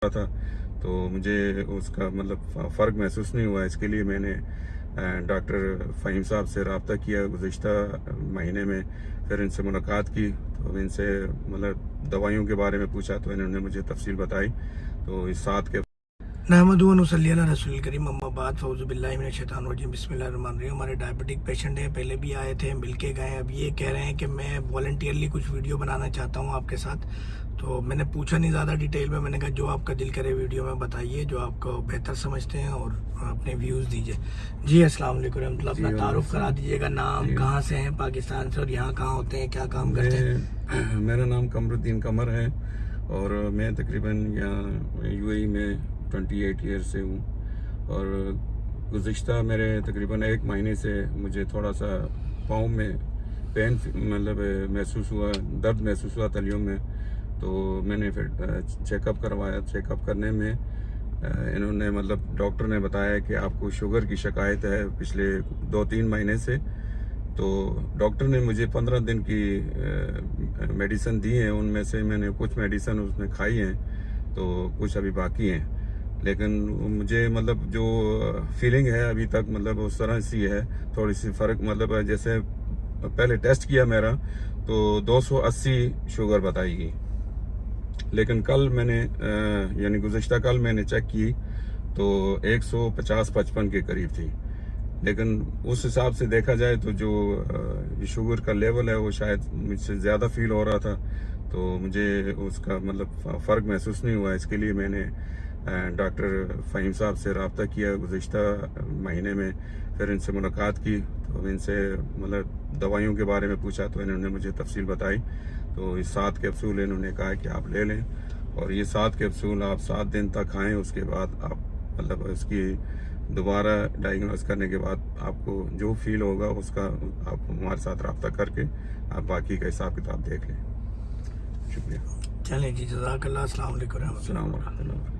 था तो मुझे उसका मतलब फ़र्क महसूस नहीं हुआ। इसके लिए मैंने डॉक्टर फ़हीम साहब से रब्ता किया गुज़िश्ता महीने में। फिर इनसे मुलाकात की तो इनसे मतलब दवाइयों के बारे में पूछा तो इन्होंने मुझे तफसील बताई। तो इस साथ के नहमदुहु व नुसल्ली अला रसूलिल करीम अम्मा बाद फ़ऊज़ु बिल्लाहि मिनश शैतानिर रजीम बिस्मिल्लाहिर्रहमानिर्रहीम। हमारे डायबिटिक पेशेंट हैं, पहले भी आए थे, मिल के गए। अब ये कह रहे हैं कि मैं वॉलंटियरली कुछ वीडियो बनाना चाहता हूँ आपके साथ। तो मैंने पूछा नहीं ज़्यादा डिटेल में, मैंने कहा जो आपका दिल करे वीडियो में बताइए, जो आपको बेहतर समझते हैं, और अपने व्यूज़ दीजिए। जी अस्सलाम वालेकुम रहमतुल्लाह। अपना तारुफ करा दीजिएगा, नाम, कहाँ से हैं पाकिस्तान से, और यहाँ कहाँ होते हैं, क्या काम करते हैं? मेरा नाम कमरुद्दीन कमर है और मैं तकरीबन यहाँ यूएई में 28 ईयर से हूँ। और गुज़िश्ता मेरे तकरीबन 1 महीने से मुझे थोड़ा सा पाँव में पेन मतलब महसूस हुआ, दर्द महसूस हुआ तलियों में। तो मैंने फिर चेकअप करवाया। चेकअप करने में इन्होंने मतलब डॉक्टर ने बताया कि आपको शुगर की शिकायत है पिछले 2-3 महीने से। तो डॉक्टर ने मुझे 15 दिन की मेडिसिन दी है। उनमें से मैंने कुछ मेडिसिन उसमें खाई हैं, तो कुछ अभी बाकी हैं। लेकिन मुझे मतलब जो फीलिंग है अभी तक मतलब उस तरह सी है, थोड़ी सी फ़र्क मतलब जैसे पहले टेस्ट किया मेरा तो 280 शुगर बताई गई। लेकिन कल मैंने यानी गुज़िश्ता कल मैंने चेक की तो 150-55 के करीब थी। लेकिन उस हिसाब से देखा जाए तो जो शुगर का लेवल है वो शायद मुझसे ज़्यादा फील हो रहा था। तो मुझे उसका मतलब फ़र्क महसूस नहीं हुआ। इसके लिए मैंने डॉक्टर फ़हीम साहब से रब्ता किया गुज़िश्ता महीने में। फिर इनसे मुलाकात की तो इनसे मतलब दवाइयों के बारे में पूछा तो इन्होंने मुझे तफसील बताई। तो इस 7 कैप्सूल इन्होंने कहा कि आप ले लें, और ये 7 कैप्सूल आप 7 दिन तक खाएं। उसके बाद आप मतलब इसकी दोबारा डायग्नोस करने के बाद आपको जो फील होगा उसका आप हमारे साथ रब्ता करके आप बाकी का हिसाब किताब देख लें। शुक्रिया। चलें जी, जज़ाकल्लाह। अस्सलाम वालेकुम। अस्सलाम वालेकुम।